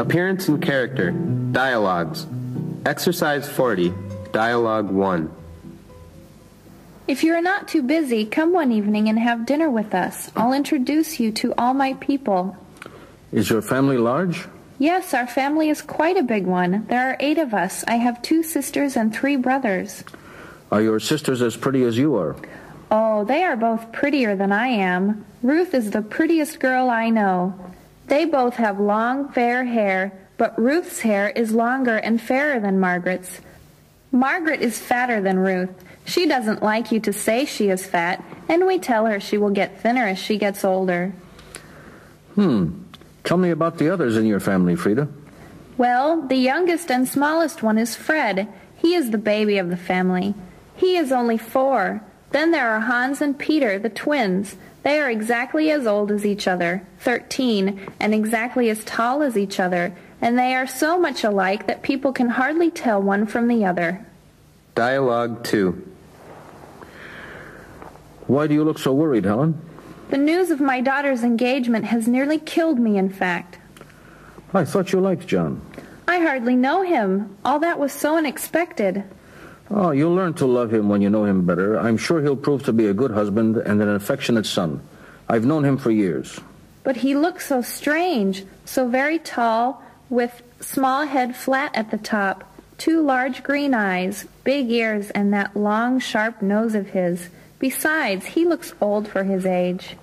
Appearance and character. Dialogues. Exercise 40. Dialogue 1. If you are not too busy, come one evening and have dinner with us. I'll introduce you to all my people. Is your family large? Yes, our family is quite a big one. There are 8 of us. I have 2 sisters and 3 brothers. Are your sisters as pretty as you are? Oh, they are both prettier than I am. Ruth is the prettiest girl I know. They both have long, fair hair, but Ruth's hair is longer and fairer than Margaret's. Margaret is fatter than Ruth. She doesn't like you to say she is fat, and we tell her she will get thinner as she gets older. Tell me about the others in your family, Frida. Well, the youngest and smallest one is Fred. He is the baby of the family. He is only 4. Then there are Hans and Peter, the twins. They are exactly as old as each other, 13, and exactly as tall as each other, and they are so much alike that people can hardly tell one from the other. Dialogue 2. Why do you look so worried, Helen? The news of my daughter's engagement has nearly killed me, in fact. I thought you liked John. I hardly know him. All that was so unexpected. Oh, you'll learn to love him when you know him better. I'm sure he'll prove to be a good husband and an affectionate son. I've known him for years. But he looks so strange, so very tall, with small head flat at the top, 2 large green eyes, big ears, and that long, sharp nose of his. Besides, he looks old for his age.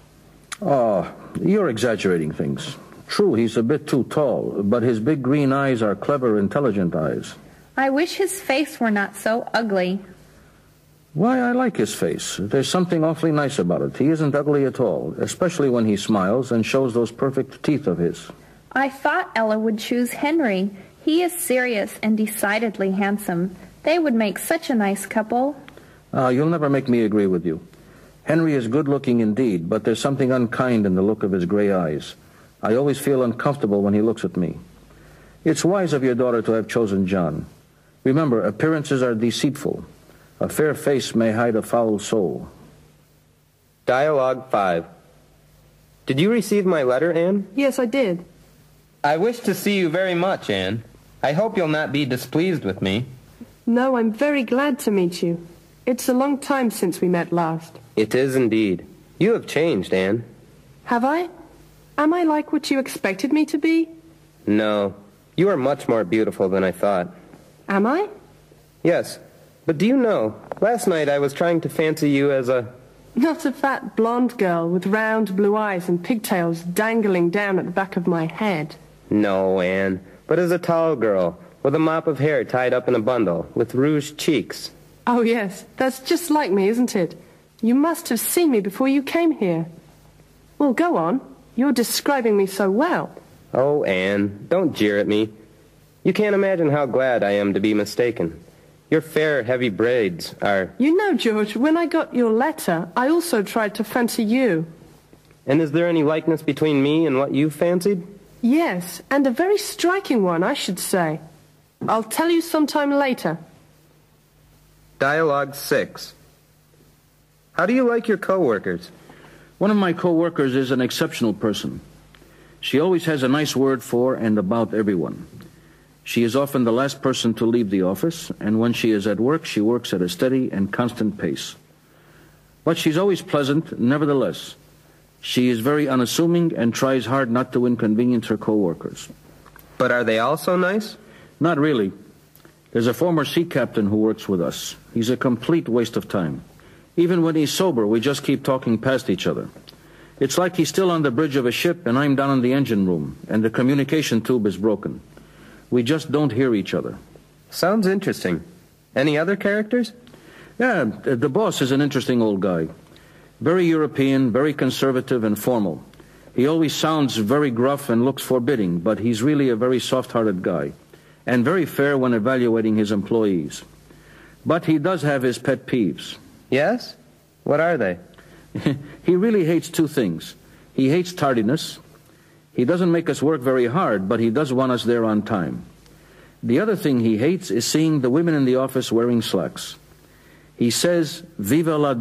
Oh, you're exaggerating things. True, he's a bit too tall, but his big green eyes are clever, intelligent eyes. I wish his face were not so ugly. Why, I like his face. There's something awfully nice about it. He isn't ugly at all, especially when he smiles and shows those perfect teeth of his. I thought Ella would choose Henry. He is serious and decidedly handsome. They would make such a nice couple. You'll never make me agree with you. Henry is good-looking indeed, but there's something unkind in the look of his gray eyes. I always feel uncomfortable when he looks at me. It's wise of your daughter to have chosen John. Remember, appearances are deceitful. A fair face may hide a foul soul. Dialogue 5. Did you receive my letter, Anne? Yes, I did. I wish to see you very much, Anne. I hope you'll not be displeased with me. No, I'm very glad to meet you. It's a long time since we met last. It is indeed. You have changed, Anne. Have I? Am I like what you expected me to be? No. You are much more beautiful than I thought. Am I? Yes. But do you know, last night I was trying to fancy you as a... Not a fat blonde girl with round blue eyes and pigtails dangling down at the back of my head. No, Anne, but as a tall girl, with a mop of hair tied up in a bundle, with rouged cheeks. Oh, yes, that's just like me, isn't it? You must have seen me before you came here. Well, go on. You're describing me so well. Oh, Anne, don't jeer at me. You can't imagine how glad I am to be mistaken. Your fair, heavy braids are... You know, George, when I got your letter, I also tried to fancy you. And is there any likeness between me and what you fancied? Yes, and a very striking one, I should say. I'll tell you sometime later. Dialogue 6. How do you like your co-workers? One of my co-workers is an exceptional person. She always has a nice word for and about everyone. She is often the last person to leave the office, and when she is at work, she works at a steady and constant pace. But she's always pleasant, nevertheless. She is very unassuming and tries hard not to inconvenience her co-workers. But are they all so nice? Not really. There's a former sea captain who works with us. He's a complete waste of time. Even when he's sober, we just keep talking past each other. It's like he's still on the bridge of a ship and I'm down in the engine room, and the communication tube is broken. We just don't hear each other. Sounds interesting. Any other characters? Yeah, the boss is an interesting old guy. Very European, very conservative and formal. He always sounds very gruff and looks forbidding, but he's really a very soft-hearted guy, and very fair when evaluating his employees. But he does have his pet peeves. Yes? What are they? He really hates 2 things. He hates tardiness. He doesn't make us work very hard, but he does want us there on time. The other thing he hates is seeing the women in the office wearing slacks. He says, "Viva la